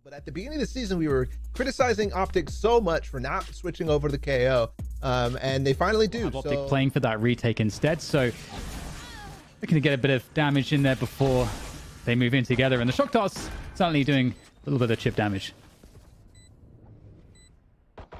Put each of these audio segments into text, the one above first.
But at the beginning of the season, we were criticizing OPTIC so much for not switching over to KO, and they finally do. OPTIC playing for that retake instead, so looking to get a bit of damage in there before they move in together. And the shock darts certainly doing a little bit of chip damage.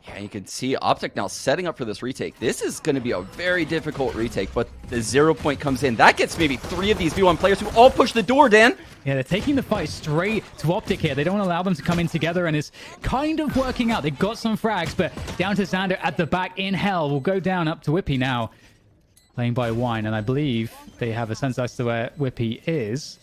Yeah, you can see OPTIC now setting up for this retake. This is going to be a very difficult retake, but the 0 point comes in. That gets maybe 3 of these V1 players who all push the door, Dan. Yeah, they're taking the fight straight to OPTIC here. They don't allow them to come in together, and it's kind of working out. They've got some frags, but down to zander at the back in hell. Will go down up to wippie now. Playing by Wine, and I believe they have a sense as to where wippie is.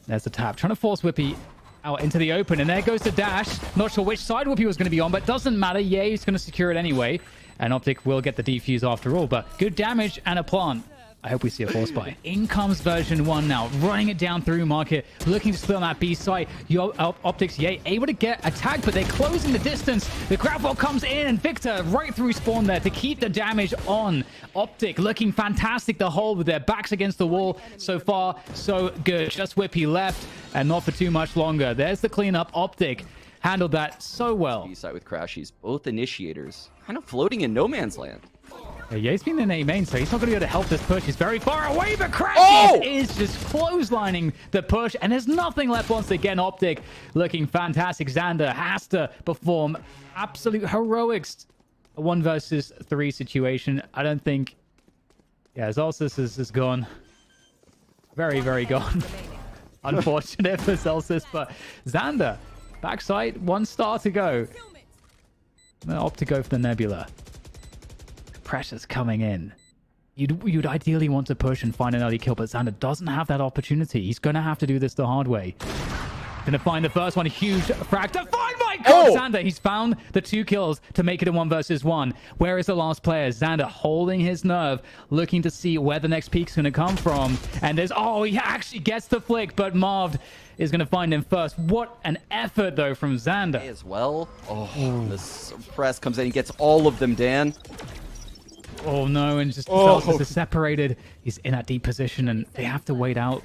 There's the tap. Trying to force wippie out into the open, and there goes the dash. Not sure which side wippie was going to be on, but doesn't matter. Yay, he's going to secure it anyway. And OPTIC will get the defuse after all, but good damage and a plant. I hope we see a force buy. In comes version 1 now, running it down through market, looking to split on that B site. OPTIC's Yay able to get a tag, but they're closing the distance. The grab ball comes in, and Victor right through spawn there to keep the damage on. OPTIC looking fantastic the whole with their backs against the wall. So far, so good. Just wippie left, and not for too much longer. There's the cleanup. OPTIC handled that so well. B site with crashies, both initiators, kind of floating in no man's land. Ye's been in A main, so he's not going to be able to help this push. He's very far away, but crashies is just clotheslining the push, and there's nothing left once again. OPTIC looking fantastic. Zander has to perform absolute heroics. A 1 versus 3 situation. I don't think... Yeah, Zellsis is gone. Very, very gone. Unfortunate for Zellsis, but Zander, backside, 1 star to go. I'm going to opt to go for the Nebula. Pressure's coming in. You'd ideally want to push and find an early kill, but Zander doesn't have that opportunity. He's going to have to do this the hard way. Going to find the first one. Huge frag to find. My God, Zander. He's found the 2 kills to make it a 1 versus 1. Where is the last player? Zander holding his nerve, looking to see where the next peak's going to come from. And there's... Oh, he actually gets the flick, but Marved is going to find him first. What an effort, though, from Zander. As well. Oh, the suppress comes in. He gets all of them, Dan. Oh no, and just Zellsis is separated. He's in that deep position, and they have to wait out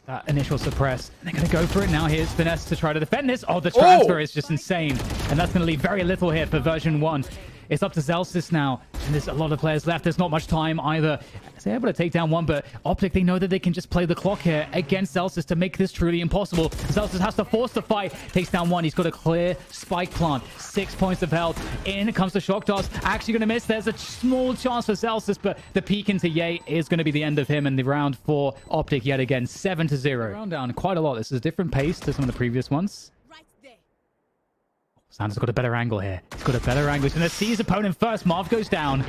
that initial suppress. And they're going to go for it now. Here's Finesse to try to defend this. Oh, the transfer is just insane. And that's going to leave very little here for version 1. It's up to Zellsis now, and there's a lot of players left. There's not much time either. They're able to take down 1, but OPTIC, they know that they can just play the clock here against Zellsis to make this truly impossible. Zellsis has to force the fight. Takes down 1. He's got a clear spike plant. 6 points of health. In comes the shock darts. Actually going to miss. There's a small chance for Zellsis, but the peek into Yay is going to be the end of him. And the round for OPTIC yet again, 7-0. Round down quite a lot. This is a different pace to some of the previous ones. Zander's got a better angle here. He's got a better angle. He's going to see his opponent first. Marv goes down.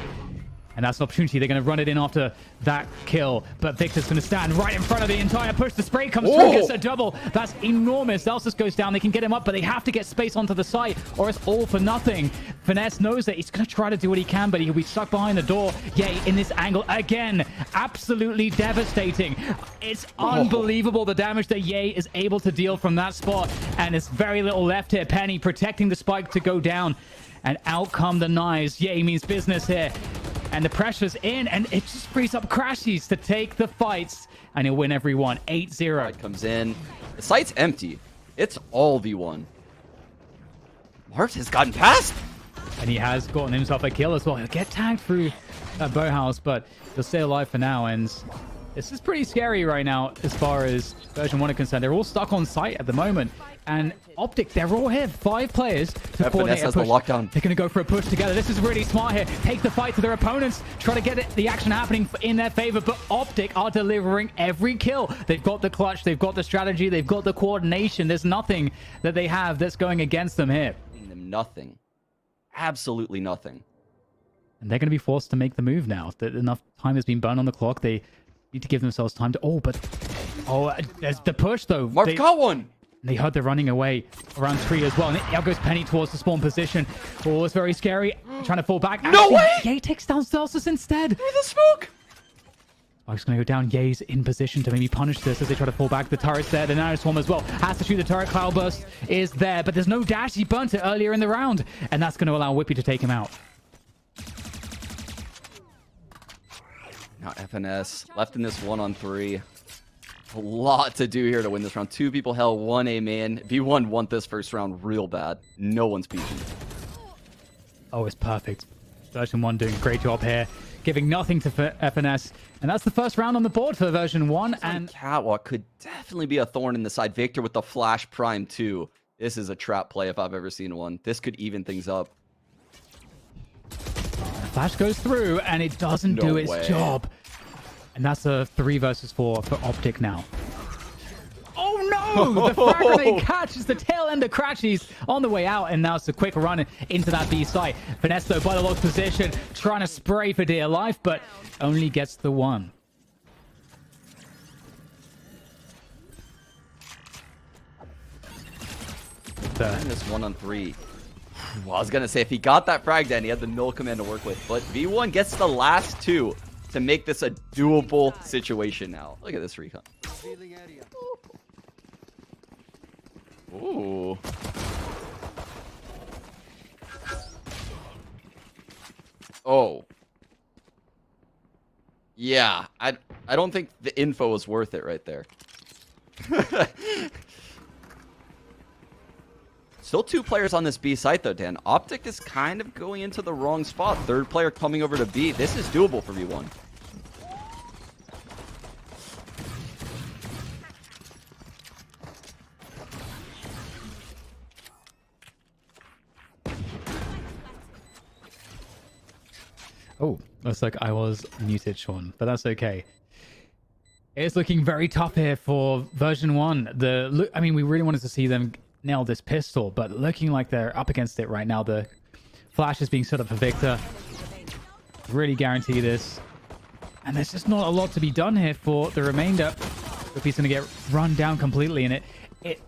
And that's an opportunity. They're going to run it in after that kill. But Victor's going to stand right in front of the entire push. The spray comes through, gets a double. That's enormous. Zellsis goes down. They can get him up, but they have to get space onto the site, or it's all for nothing. Finesse knows that he's going to try to do what he can, but he'll be stuck behind the door. Yay, in this angle again. Absolutely devastating. It's unbelievable the damage that Yay is able to deal from that spot. And there's very little left here. Penny protecting the spike to go down. And out come the knives. Yay means business here. And the pressure's in, and it just frees up crashies to take the fights. And he'll win every one. 8-0. It comes in. The site's empty. It's all V1. Marved has gotten past. And he has gotten himself a kill as well. He'll get tagged through that bow house, but he'll stay alive for now. And this is pretty scary right now as far as version 1 are concerned. They're all stuck on site at the moment. And OPTIC, they're all here. 5 players to coordinate a push. The lockdown. They're going to go for a push together. This is really smart here. Take the fight to their opponents. Try to get the action happening in their favor. But OPTIC are delivering every kill. They've got the clutch. They've got the strategy. They've got the coordination. There's nothing that they have that's going against them here. Nothing. Absolutely nothing. And they're going to be forced to make the move now. Enough time has been burned on the clock. They need to give themselves time to... Oh, but... Oh, there's the push, though. Marved got one. They heard they're running away around 3 as well. And out goes Penny towards the spawn position. Oh, it's very scary. Trying to fall back. No way! Yay takes down Zellsis instead. Through the smoke. Spike's going to go down. Yay's in position to maybe punish this as they try to fall back. The turret's there. The Nano Swarm as well. Has to shoot the turret. Cloudburst is there. But there's no dash. He burnt it earlier in the round. And that's going to allow wippie to take him out. Now FNS left in this 1-on-3. A lot to do here to win this round. 2 people hell, 1 A main. V1 want this first round real bad. No one's peeking. Oh, it's perfect. Version 1 doing a great job here, giving nothing to FNS. And that's the first round on the board for version 1. And Catwalk could definitely be a thorn in the side. Victor with the flash prime too. This is a trap play if I've ever seen one. This could even things up. Flash goes through, and it doesn't do its job. And that's a 3 versus 4 for OPTIC now. Oh no! The frag grenade catches the tail end of crashies on the way out, and now it's a quick run into that B site. Finesse though by the locked position, trying to spray for dear life, but only gets the 1. This 1-on-3. Well, I was gonna say if he got that frag, then he had the null command to work with, but V1 gets the last 2 to make this a doable situation now. Look at this recon. Ooh. Oh. Yeah, I don't think the info was worth it right there. Still 2 players on this B site though, Dan. OPTIC is kind of going into the wrong spot. 3rd player coming over to B. This is doable for V1. Oh, looks like I was muted, Sean, but that's okay. It's looking very tough here for version 1. I mean, we really wanted to see them nail this pistol, but looking like they're up against it right now. The flash is being set up for Victor. Really guarantee this. And there's just not a lot to be done here for the remainder. If he's going to get run down completely, and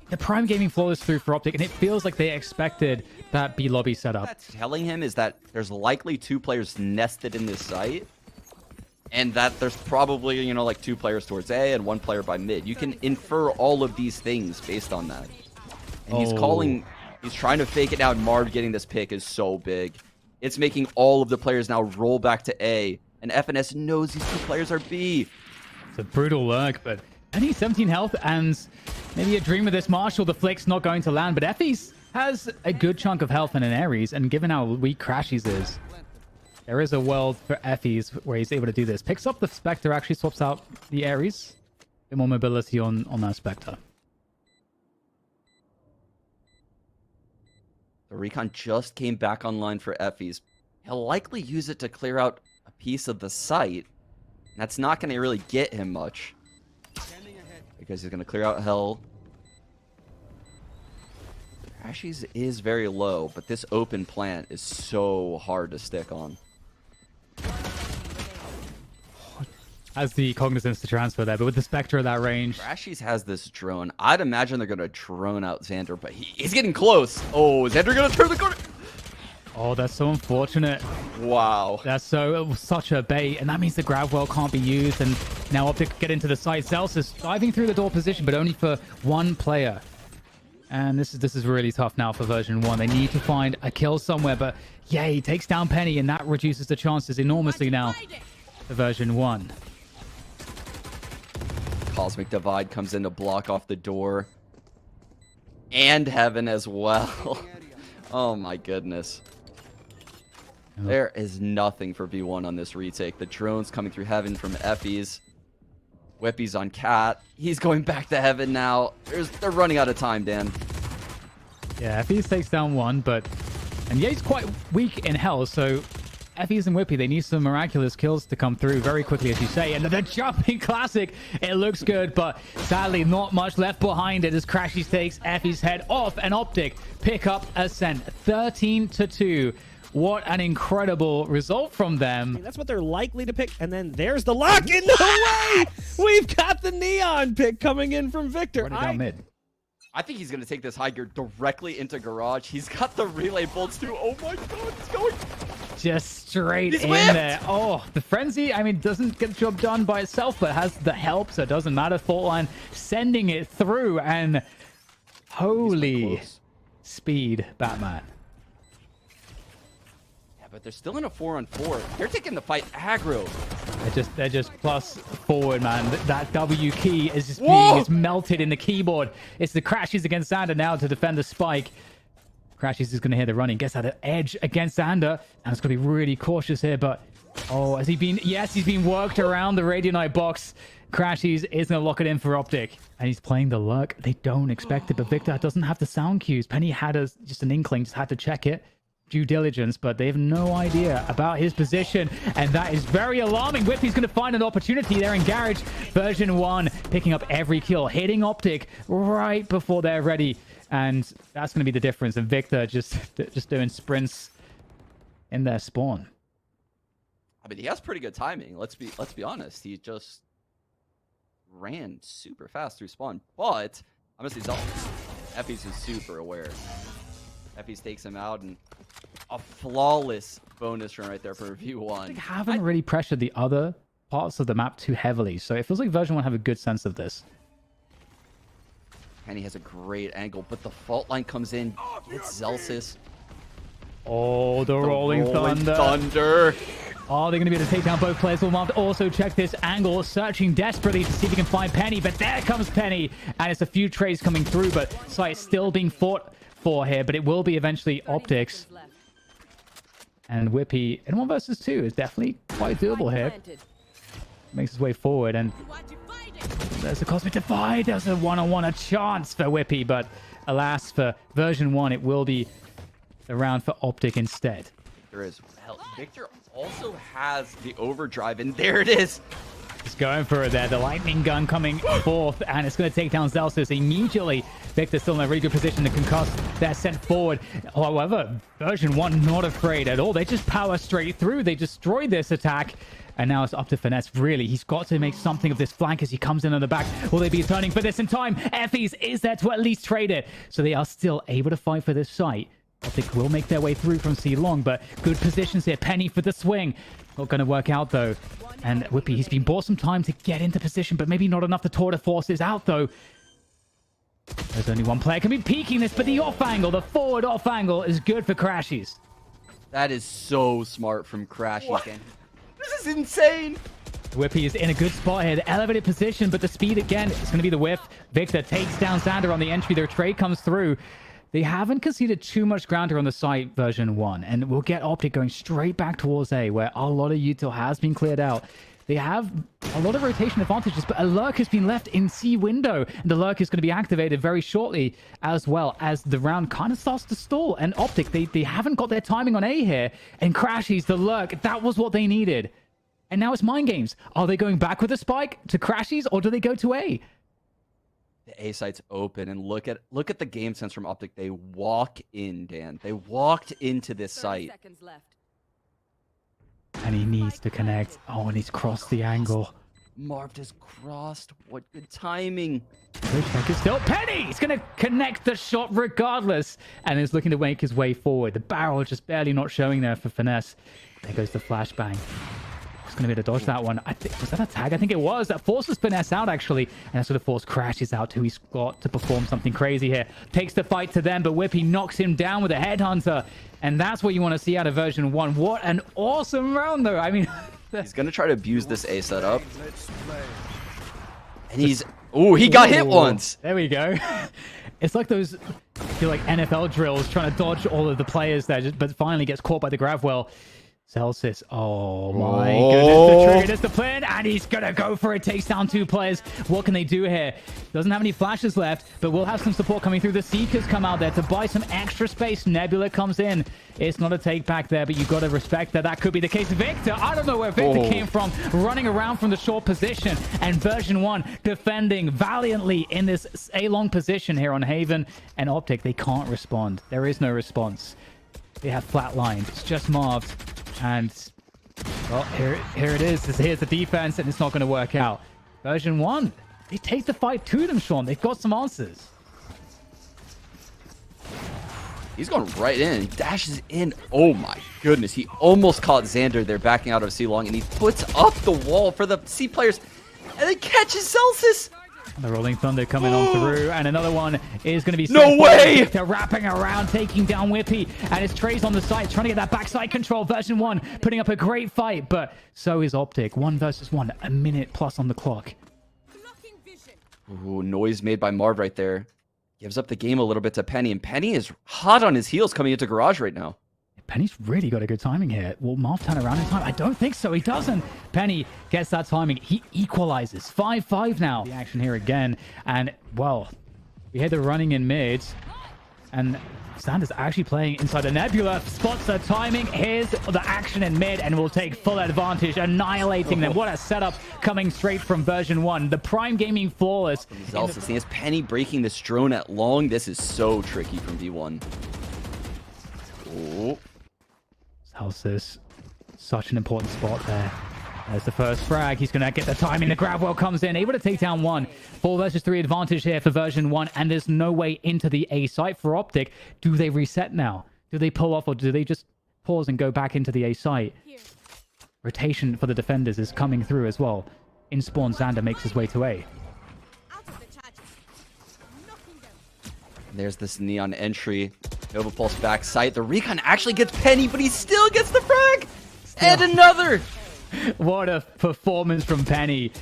the prime gaming flow is through for OPTIC, and it feels like they expected that B lobby setup. What that's telling him is that there's likely 2 players nested in this site, and that there's probably, you know, like 2 players towards A and 1 player by mid. You can infer all of these things based on that. And he's trying to fake it out. Marved getting this pick is so big. It's making all of the players now roll back to A, and FNS knows these 2 players are B. It's a brutal lurk, but only 17 health, and maybe a dream of this Marshall. The flick's not going to land, but effys has a good chunk of health and an Ares, and given how weak crashies is, there is a world for effys where he's able to do this. Picks up the Spectre, actually swaps out the Ares. A bit more mobility on that Spectre. The recon just came back online for effys. He'll likely use it to clear out a piece of the site. That's not going to really get him much, because he's going to clear out hell. Crashies is very low, but this open plant is so hard to stick on. Has the cognizance to transfer there, but with the Spectre at that range. Crashies has this drone. I'd imagine they're going to drone out Zander, but he's getting close. Oh, is Zander going to turn the corner? Oh, that's so unfortunate. Wow. That's such a bait, and that means the grab well can't be used, and now OPTIC get into the site. Zellsis diving through the door position, but only for 1 player. And this is really tough now for version 1. They need to find a kill somewhere, but yeah, he takes down Penny, and that reduces the chances enormously now for version 1. Cosmic Divide comes in to block off the door. And Heaven as well. Oh my goodness. There is nothing for V1 on this retake. The drone's coming through Heaven from effys. Whippie's on Cat. He's going back to Heaven now. They're running out of time, Dan. Yeah, effys takes down 1, and yeah, he's quite weak in hell, so effys and Whippie, they need some miraculous kills to come through very quickly, as you say. And the jumping classic, it looks good, but sadly not much left behind it as crashies takes effys' head off, and OPTIC pick up Ascent 13-2. What an incredible result from them. That's what they're likely to pick. And then there's the lock in. No way! We've got the Neon pick coming in from Victor. Down mid. I think he's going to take this high gear directly into Garage. He's got the relay bolts too. Oh my god, it's going. Just straight in there. Oh, the Frenzy, I mean, doesn't get the job done by itself, but has the help, so it doesn't matter. Fault line sending it through, and holy speed, Batman. Yeah, but they're still in a 4-on-4. They're taking the fight aggro. They're just plus forward, man. That W key is just being melted in the keyboard. It's the crashes against Zander now to defend the spike. Crashes is going to hear the running. Gets out of edge against Zander. And it's going to be really cautious here. But, oh, has he been... Yes, he's been worked around the Radionite box. Crashies is going to lock it in for Optic. And he's playing the lurk. They don't expect it. But Victor doesn't have the sound cues. Penny had just an inkling. Just had to check it. Due diligence. But they have no idea about his position. And that is very alarming. Wippie's going to find an opportunity there in Garage. Version 1 picking up every kill. Hitting Optic right before they're ready. And that's going to be the difference. And Victor just doing sprints in their spawn. I mean, he has pretty good timing. Let's be honest. He just ran super fast through spawn. But I'm gonna say effys is super aware. effys takes him out, and a flawless bonus run right there for review 1. They haven't really pressured the other parts of the map too heavily, so it feels like version 1 have a good sense of this. And he has a great angle, but the fault line comes in. It's Zellsis. Oh, the rolling thunder. Oh, they're going to be able to take down both players. Will Marved also check this angle, searching desperately to see if he can find Penny. But there comes Penny. And it's a few trays coming through, but site still being fought for here. But it will be eventually Optics. And Wippie in 1 versus 2 is definitely quite doable here. Makes his way forward, and there's a Cosmic Divide. There's a one-on-one, a chance for Wippie, but alas, for version 1, it will be the round for Optic instead. There is. Well, Victor also has the overdrive, and there it is. He's going for it there. The lightning gun coming forth, and it's going to take down Zellsis immediately. Victor still in a really good position to concuss. They're sent forward. However, version 1 not afraid at all. They just power straight through. They destroy this attack. And now it's up to Finesse. Really, he's got to make something of this flank as he comes in on the back. Will they be turning for this in time? effys is there to at least trade it. So they are still able to fight for this site. Optic will make their way through from C long, but good positions here. Penny for the swing. Not going to work out, though. And Wippie, he's been bought some time to get into position, but maybe not enough to tour de force is out, though. There's only one player can be peeking this, but the off angle, the forward off angle is good for Crashies. That is so smart from Crashies. This is insane. Wippie is in a good spot here. The elevated position, but the speed again, it's going to be the whiff. Victor takes down Zander on the entry. Their trade comes through. They haven't conceded too much ground here on the site version 1. And we'll get Optic going straight back towards A, where a lot of util has been cleared out. They have a lot of rotation advantages, but a lurk has been left in C window. And the lurk is going to be activated very shortly, as well as the round kind of starts to stall. And Optic, they haven't got their timing on A here. And Crashies, the lurk, that was what they needed. And now it's mind games. Are they going back with a spike to Crashies, or do they go to A? The A site's open, and look at the game sense from Optic. They walk in, Dan. They walked into this site. And he needs to connect. Oh, and he's crossed the angle. Marved has crossed. What good timing. Good check is still Penny. He's going to connect the shot regardless. And is looking to make his way forward. The barrel just barely not showing there for Finesse. There goes the flashbang. He's going to be able to dodge that one. Was that a tag? I think it was. That forces Finesse out, actually. And that's going to force Crashies out, too. He's got to perform something crazy here. Takes the fight to them, but Wippie knocks him down with a headhunter. And that's what you want to see out of version 1. What an awesome round, though. I mean... He's going to try to abuse this A setup. And he's... Ooh, he got hit once. There we go. It's like those, I feel like, NFL drills trying to dodge all of the players there, but finally gets caught by the grab well. Zellsis, oh my goodness, the trigger is the plan, and he's gonna go for it. Takes down 2 players. What can they do here? Doesn't have any flashes left, but we'll have some support coming through. The Seekers come out there to buy some extra space. Nebula comes in. It's not a take back there, but you got to respect that. That could be the case. Victor, I don't know where Victor came from, running around from the short position, and version 1 defending valiantly in this A-long position here on Haven. And Optic, they can't respond. There is no response. They have flatlined. It's just Marved. And, well, here it is. Here's the defense, and it's not going to work out. Version 1, they take the fight to them, Sean. They've got some answers. He's going right in. Dashes in. Oh, my goodness. He almost caught Zander there backing out of C long, and he puts up the wall for the C players, and then catches Zellsis. The Rolling Thunder coming on through, and another one is going to be... No way! They're wrapping around, taking down wippie, and it's Trey's on the side, trying to get that backside control. Version 1 putting up a great fight, but so is Optic. 1 versus 1, a minute plus on the clock. Ooh, noise made by Marved right there. Gives up the game a little bit to Penny, and Penny is hot on his heels coming into Garage right now. Penny's really got a good timing here. Will Marv turn around in time? I don't think so. He doesn't. Penny gets that timing. He equalizes. 5-5 now. The action here again. And, well, we hear the running in mid. And Zander's actually playing inside the Nebula. Spots the timing. Here's the action in mid. And will take full advantage. Annihilating them. What a setup coming straight from version 1. The Prime Gaming flawless. Zellsis seeing Penny breaking this drone at long. This is so tricky from V1. Oh. Zellsis, such an important spot there. There's the first frag. He's going to get the timing. The grab well comes in. Able to take down 1. 4 versus 3 advantage here for version 1. And there's no way into the A site for Optic. Do they reset now? Do they pull off, or do they just pause and go back into the A site? Rotation for the defenders is coming through as well. In spawn, Zander makes his way to A. There's this neon entry. Nova Pulse back sight. The recon actually gets Penny, but he still gets the frag! And another! What a performance from Penny.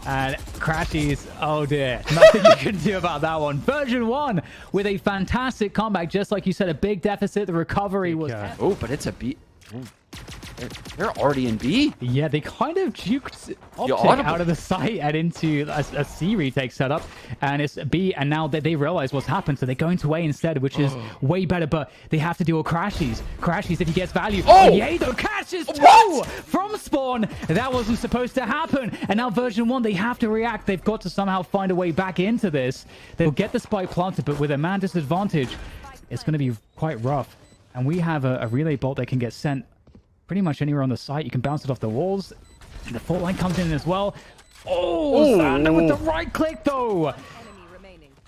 And crashies, oh dear. Nothing you can do about that one. Version 1 with a fantastic comeback. Just like you said, a big deficit. The recovery was... Oh, but it's a B. Ooh. They're already in B. Yeah, they kind of juked Optic out of the site and into a C retake setup. And it's B, and now they realize what's happened. So they're going to A instead, which is way better. But they have to deal with crashies. Crashies, if he gets value. Oh, yay, though. Catches 2 from spawn. That wasn't supposed to happen. And now version 1, they have to react. They've got to somehow find a way back into this. They'll get the spike planted, but with a man disadvantage, it's going to be quite rough. And we have a relay bolt that can get sent pretty much anywhere on the site. You can bounce it off the walls. And the fault line comes in as well. Oh, Zander with the right click, though. And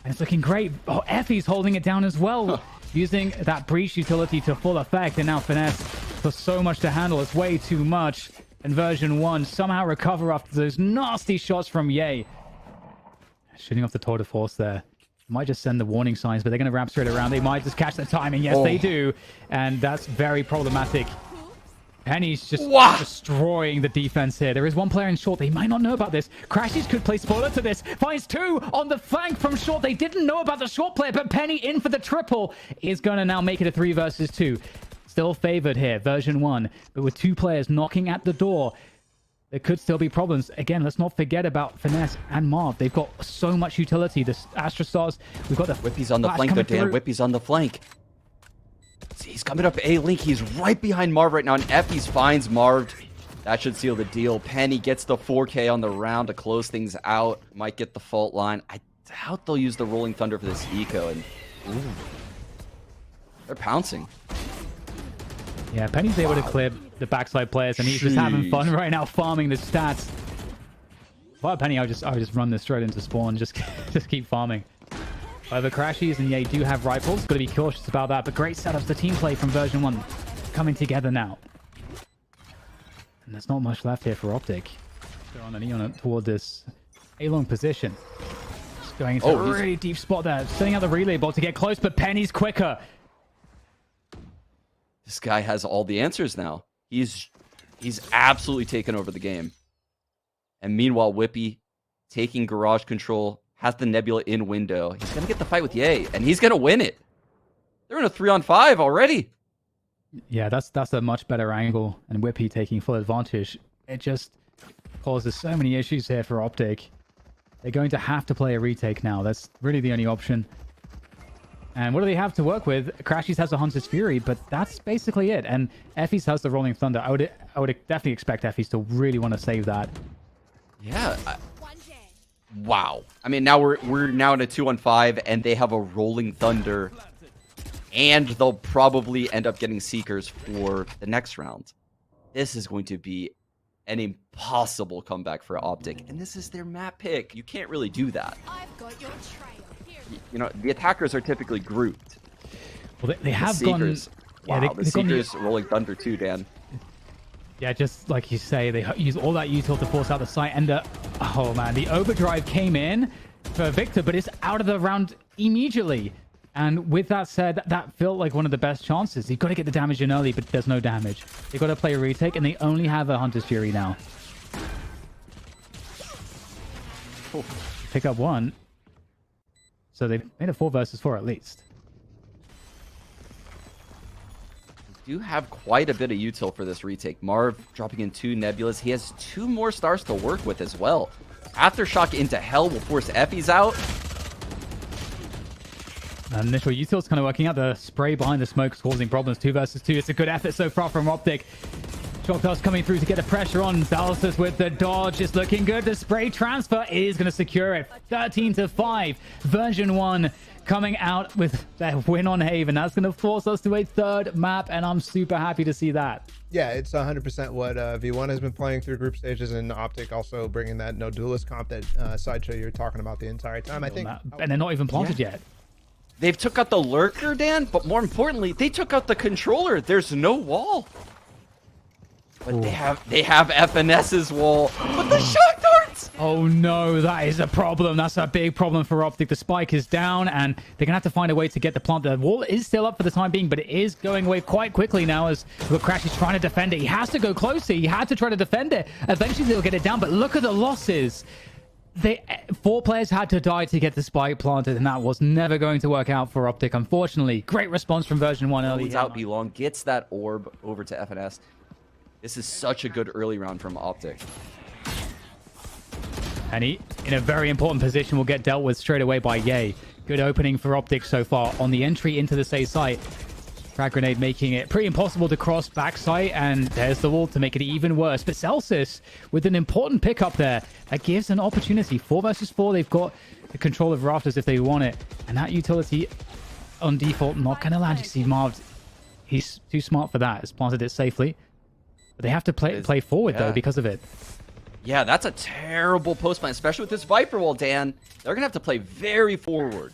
it's looking great. Oh, effys holding it down as well. Using that breach utility to full effect. And now Finesse for so much to handle. It's way too much. And version 1 somehow recover after those nasty shots from Ye. Shooting off the tour de force there. Might just send the warning signs, but they're going to wrap straight around. They might just catch the timing. Yes, they do. And that's very problematic. Penny's just destroying the defense here. There is 1 player in short. They might not know about this. crashies could play spoiler to this. Finds 2 on the flank from short. They didn't know about the short player, but Penny in for the triple is going to now make it a 3 versus 2. Still favored here, version 1. But with 2 players knocking at the door, there could still be problems. Again, let's not forget about Finesse and Marv. They've got so much utility. The Astrostars, we've got the... Whippy's on the flank, though, Dan. Whippy's on the flank. See, he's coming up A-Link. He's right behind Marv right now, and effys finds Marv. That should seal the deal. Penny gets the 4K on the round to close things out. Might get the fault line. I doubt they'll use the Rolling Thunder for this eco, and they're pouncing. Yeah, Penny's able to clear the backside players, and he's just having fun right now, farming the stats. If I were Penny, I would just run this straight into spawn, just keep farming. However, crashies and Ye do have rifles. Got to be cautious about that. But great setups. The team play from version 1 coming together now. And there's not much left here for Optic. They're on the neon toward this A-long position. Just going into a really deep spot there. Setting out the relay bot to get close, but Penny's quicker. This guy has all the answers now. He's absolutely taken over the game. And meanwhile, Wippie taking garage control, has the Nebula in window. He's going to get the fight with Ye, and he's going to win it. They're in a 3-on-5 already. Yeah, that's a much better angle, and Wippie taking full advantage. It just causes so many issues here for Optic. They're going to have to play a retake now. That's really the only option. And what do they have to work with? crashies has a Hunter's Fury, but that's basically it. And effys has the Rolling Thunder. I would definitely expect effys to really want to save that. Yeah. Wow. I mean, now we're now in a 2-on-5, and they have a Rolling Thunder, and they'll probably end up getting Seekers for the next round. This is going to be an impossible comeback for Optic, and this is their map pick. You can't really do that. I've got your trail. Here. You know, the attackers are typically grouped. Well, they have gone... Wow, yeah, the Seekers Rolling Thunder too, Dan. Yeah, just like you say, they use all that util to force out the site, and Oh, man. The overdrive came in for Victor, but it's out of the round immediately. And with that said, that felt like one of the best chances. You've got to get the damage in early, but there's no damage. They've got to play a retake, and they only have a Hunter's Fury now. Pick up one. So they've made a 4 versus 4 at least. Do have quite a bit of util for this retake. Marv dropping in 2 Nebulas. He has 2 more stars to work with as well. Aftershock into Hell will force effys out. Initial util's kind of working out. The spray behind the smoke is causing problems. 2 versus 2. It's a good effort so far from Optic. Shock dust coming through to get the pressure on. Zellsis with the dodge is looking good. The spray transfer is going to secure it. 13-5. Version 1 coming out with that win on Haven. That's going to force us to a 3rd map, and I'm super happy to see that. Yeah, it's 100% what V1 has been playing through group stages, and Optic also bringing that no duelist comp that sideshow you're talking about the entire time. I think, and they're not even planted yet. They've took out the lurker, Dan, but more importantly, they took out the controller. There's no wall. But they have FNS's wall. But the shock darts! Oh no, that is a problem. That's a big problem for Optic. The spike is down, and they're going to have to find a way to get the plant. The wall is still up for the time being, but it is going away quite quickly now as crashies trying to defend it. He has to go closer. He had to try to defend it. Eventually, they'll get it down, but look at the losses. 4 players had to die to get the spike planted, and that was never going to work out for Optic, unfortunately. Great response from version 1 early. Out Belong, gets that orb over to FNS. This is such a good early round from Optic. And he, in a very important position, will get dealt with straight away by Ye. Good opening for Optic so far on the entry into the safe site. Frag grenade making it pretty impossible to cross backside, and there's the wall to make it even worse. But Zellsis with an important pickup there. That gives an opportunity. 4 versus 4. They've got the control of Rafters if they want it. And that utility on default not going to land. You see Marved. He's too smart for that. Has planted it safely. But they have to play forward, though, because of it. Yeah, that's a terrible post plan, especially with this Viper wall, Dan. They're going to have to play very forward.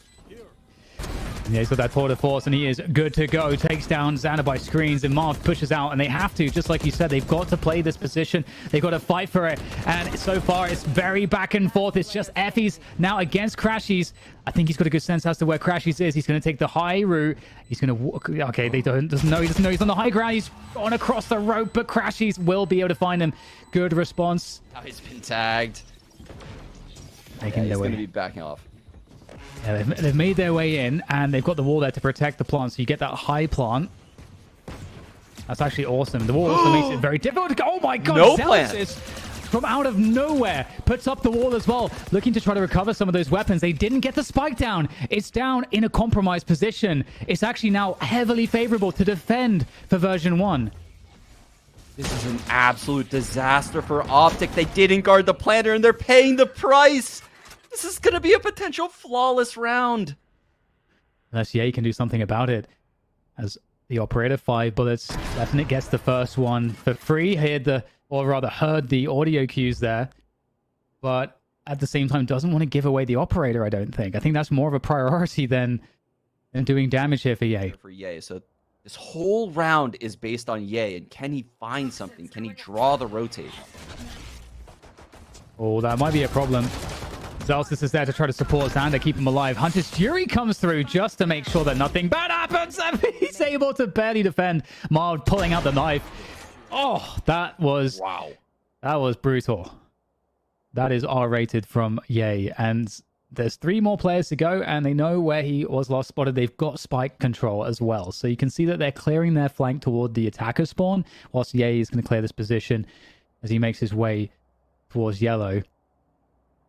Yeah, he's got that tour de force, and he is good to go. Takes down Zander by screens, and Marv pushes out, and they have to, just like you said, they've got to play this position. They've got to fight for it, and so far, it's very back and forth. It's just effys now against crashies. I think he's got a good sense as to where crashies is. He's going to take the high route. He's going to walk. Okay, doesn't know he's on the high ground. He's gone across the rope, but crashies will be able to find him. Good response. Now he's been tagged. He's going to be backing off. Yeah, they've made their way in, and they've got the wall there to protect the plant, so you get that high plant. That's actually awesome. The wall also makes it very difficult to go. Oh my god, no Zellsis from out of nowhere puts up the wall as well, looking to try to recover some of those weapons. They didn't get the spike down. It's down in a compromised position. It's actually now heavily favorable to defend for version 1. This is an absolute disaster for Optic. They didn't guard the planter, and they're paying the price. This is going to be a potential flawless round. Unless Ye can do something about it. As the operator, 5 bullets left, and it gets the first one for free. Heard the audio cues there. But at the same time, doesn't want to give away the operator, I don't think. I think that's more of a priority than doing damage here for Ye. So this whole round is based on Ye, and can he find something? Can he draw the rotate? Oh, that might be a problem. Zellsis is there to try to support Zander, keep him alive. Hunter's Fury comes through just to make sure that nothing bad happens. He's able to barely defend. Marved pulling out the knife. Oh, that was... Wow. That was brutal. That is R-rated from Ye. And there's 3 more players to go, and they know where he was last spotted. They've got spike control as well. So you can see that they're clearing their flank toward the attacker spawn, whilst Ye is going to clear this position as he makes his way towards yellow.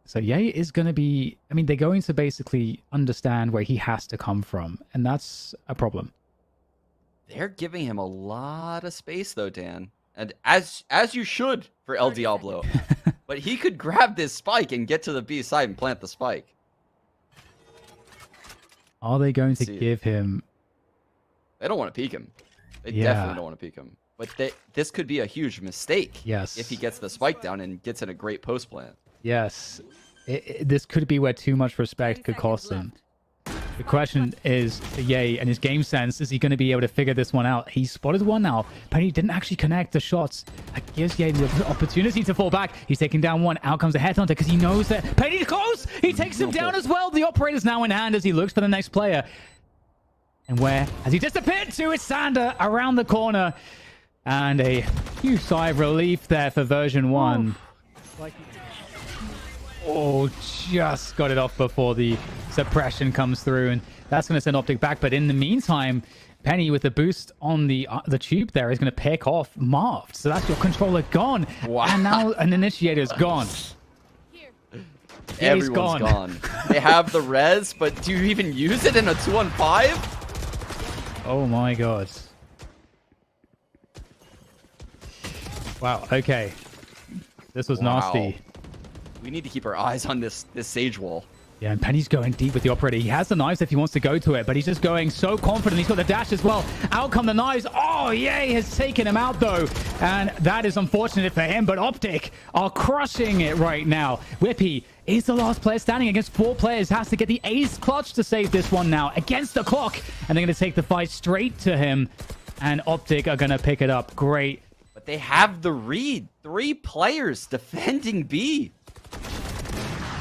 So Ye is going to be... I mean, they're going to basically understand where he has to come from, and that's a problem. They're giving him a lot of space, though, Dan. And as you should for El Diablo. But he could grab this spike and get to the B side and plant the spike. Are they going to give him... They don't want to peek him. They definitely don't want to peek him. But this could be a huge mistake. Yes. If he gets the spike down and gets in a great post plant. Yes. This could be where too much respect could cost him. The question is, for Ye and his game sense, is he going to be able to figure this one out? He spotted one now. Penny didn't actually connect the shots. That gives Ye the opportunity to fall back. He's taking down one. Out comes the headhunter because he knows that Penny's close. He takes him down as well. The operator's now in hand as he looks for the next player. And where has he disappeared to? It's zander around the corner. And a huge sigh of relief there for version 1. Oh, just got it off before the suppression comes through, and that's going to send Optic back. But in the meantime, Penny with the boost on the tube there is going to pick off Marved. So that's your controller gone. Wow. And now an initiator's gone. Everyone's gone. They have the res, but do you even use it in a 2-on-5? Oh my god. Wow, okay. This was nasty. We need to keep our eyes on this Sage wall. Yeah, and Penny's going deep with the operator. He has the knives if he wants to go to it, but he's just going so confident. He's got the dash as well. Out come the knives. Oh, Ye has taken him out, though. And that is unfortunate for him, but Optic are crushing it right now. Wippie is the last player standing against 4 players. Has to get the ace clutch to save this one now against the clock. And they're going to take the fight straight to him. And Optic are going to pick it up. Great. But they have the read. 3 players defending B.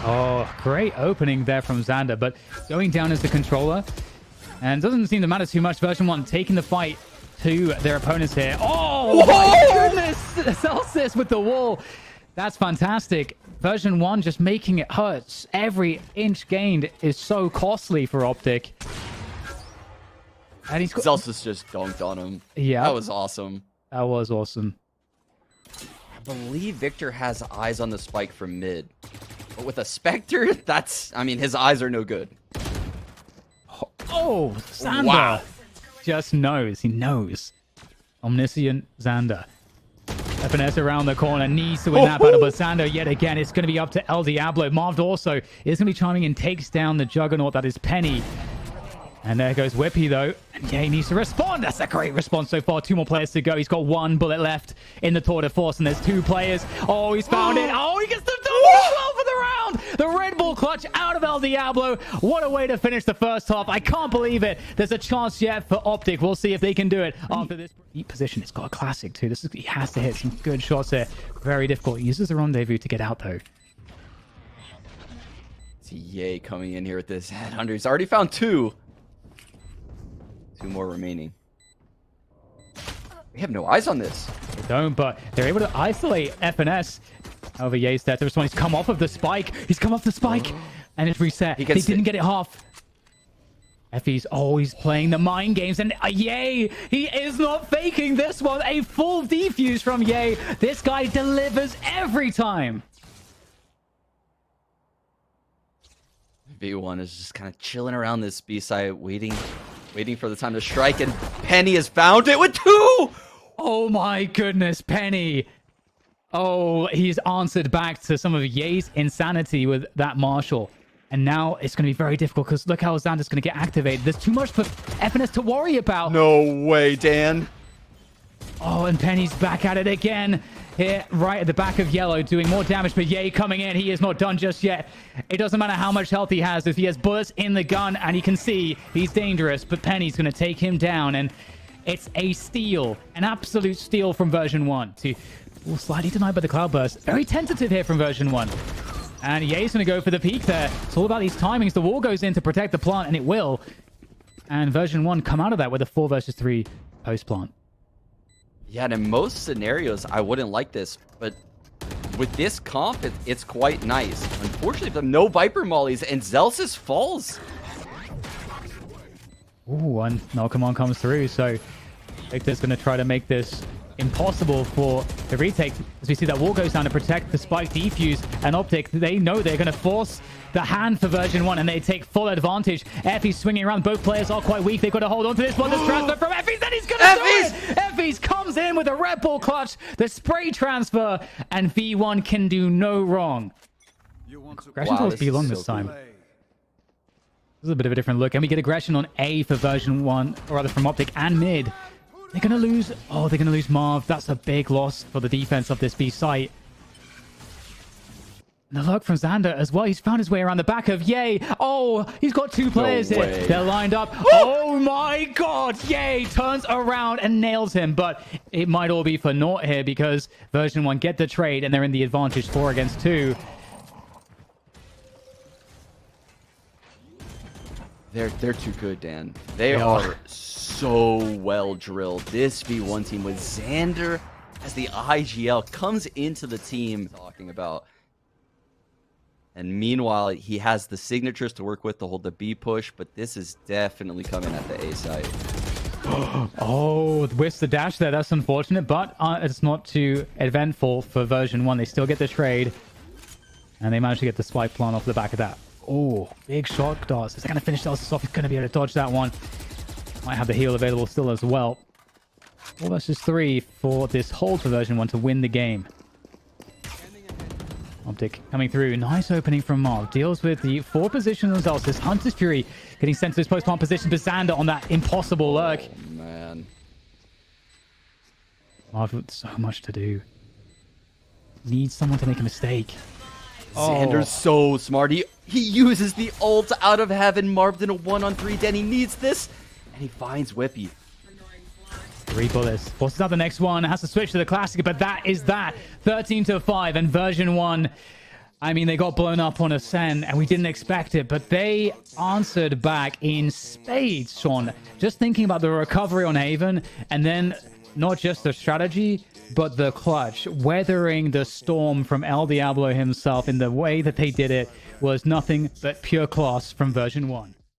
Oh, great opening there from zander, but going down as the controller. And doesn't seem to matter too much. Version 1 taking the fight to their opponents here. Oh, my goodness! Zellsis with the wall. That's fantastic. Version 1 just making it hurt. Every inch gained is so costly for Optic. And he's got... Zellsis just dunked on him. Yeah. That was awesome. That was awesome. I believe Victor has eyes on the spike from mid. But with a Spectre, that's... I mean, his eyes are no good. Oh, zander. Wow. Just knows. He knows. Omniscient zander. FNS around the corner. Needs to win that battle, but zander, yet again, it's going to be up to El Diablo. Marved also is going to be chiming in, takes down the juggernaut that is Penny. And there goes Wippie, though. And yeah, he needs to respond. That's a great response so far. 2 more players to go. He's got 1 bullet left in the tour de force, and there's 2 players. Oh, he's found it. Oh, he gets the double well for the round. The Red Bull clutch out of El Diablo. What a way to finish the first half. I can't believe it. There's a chance yet for Optic. We'll see if they can do it after this. Deep position. It's got a classic, too. He has to hit some good shots here. Very difficult. He uses the rendezvous to get out, though. See Ye coming in here with this headhunter. He's already found 2. 2 more remaining. We have no eyes on this. They don't, but they're able to isolate FNS. However, Ye's there to respond. He's come off of the spike. He's come off the spike. And it's reset. They didn't get it half. effys always playing the mind games. And Ye, he is not faking this one. A full defuse from Ye. This guy delivers every time. V1 is just kind of chilling around this B side, waiting for the time to strike, and Penny has found it with 2! Oh my goodness, Penny. Oh, he's answered back to some of Ye's insanity with that Marshall. And now it's going to be very difficult because look how zander's going to get activated. There's too much for FNS to worry about. No way, Dan. Oh, and Penny's back at it again. Here, right at the back of yellow, doing more damage, but Ye coming in. He is not done just yet. It doesn't matter how much health he has. If he has bullets in the gun, and you can see he's dangerous, but Penny's going to take him down, and it's a steal. An absolute steal from version 1. Slightly denied by the Cloudburst. Very tentative here from version 1. And Ye's going to go for the peak there. It's all about these timings. The wall goes in to protect the plant, and it will. And version 1 come out of that with a 4 versus 3 post-plant. Yeah, and in most scenarios, I wouldn't like this, but with this comp, it's quite nice. Unfortunately, no Viper mollies, and Zellsis falls. Ooh, and Nalkamon comes through, so Victor's going to try to make this impossible for the retake. As we see that wall goes down to protect the spike defuse, and Optic, they know they're going to force the hand for version 1, and they take full advantage. effys swinging around. Both players are quite weak. They've got to hold on to this one. This transfer from effys, and he's going to do it! effys comes in with a Red Bull clutch, the spray transfer, and V1 can do no wrong. Aggression towards B long this time. This is a bit of a different look, and we get aggression on A for version 1, or rather from Optic and mid. They're going to lose... Oh, they're going to lose Marv. That's a big loss for the defense of this B site. The look from Zander as well. He's found his way around the back of Yay. Oh, he's got two players here. way. They're lined up. Oh my god. Yay turns around and nails him. But it might all be for naught here because version 1 get the trade and they're in the advantage 4 against 2. They're too good, Dan. They are so well drilled. This V1 team with Zander as the IGL comes into the team talking about. And meanwhile, he has the signatures to work with to hold the B push, but this is definitely coming at the A side. Oh, with the dash there, that's unfortunate, but it's not too eventful for version 1. They still get the trade, and they manage to get the spike plant off the back of that. Oh, big shock darts. Is they going to finish Zellsis off? He's going to be able to dodge that one. Might have the heal available still as well. 4 versus 3 for this hold for version 1 to win the game. Optic coming through. Nice opening from Marv. Deals with the 4 position on Zellsis. Hunter's Fury getting sent to his post-plant position. But Zander on that impossible lurk. Oh, man. Marv with so much to do. Needs someone to make a mistake. Zander's so smart. He uses the ult out of heaven. Marved in a 1-on-3. Then he needs this. And he finds Wippie. 3 bullets. Forces out the next one. Has to switch to the classic, but that is that. 13-5, and version 1. I mean, they got blown up on Ascent, and we didn't expect it, but they answered back in spades, Sean. Just thinking about the recovery on Haven, and then not just the strategy, but the clutch. Weathering the storm from El Diablo himself in the way that they did it was nothing but pure class from version 1.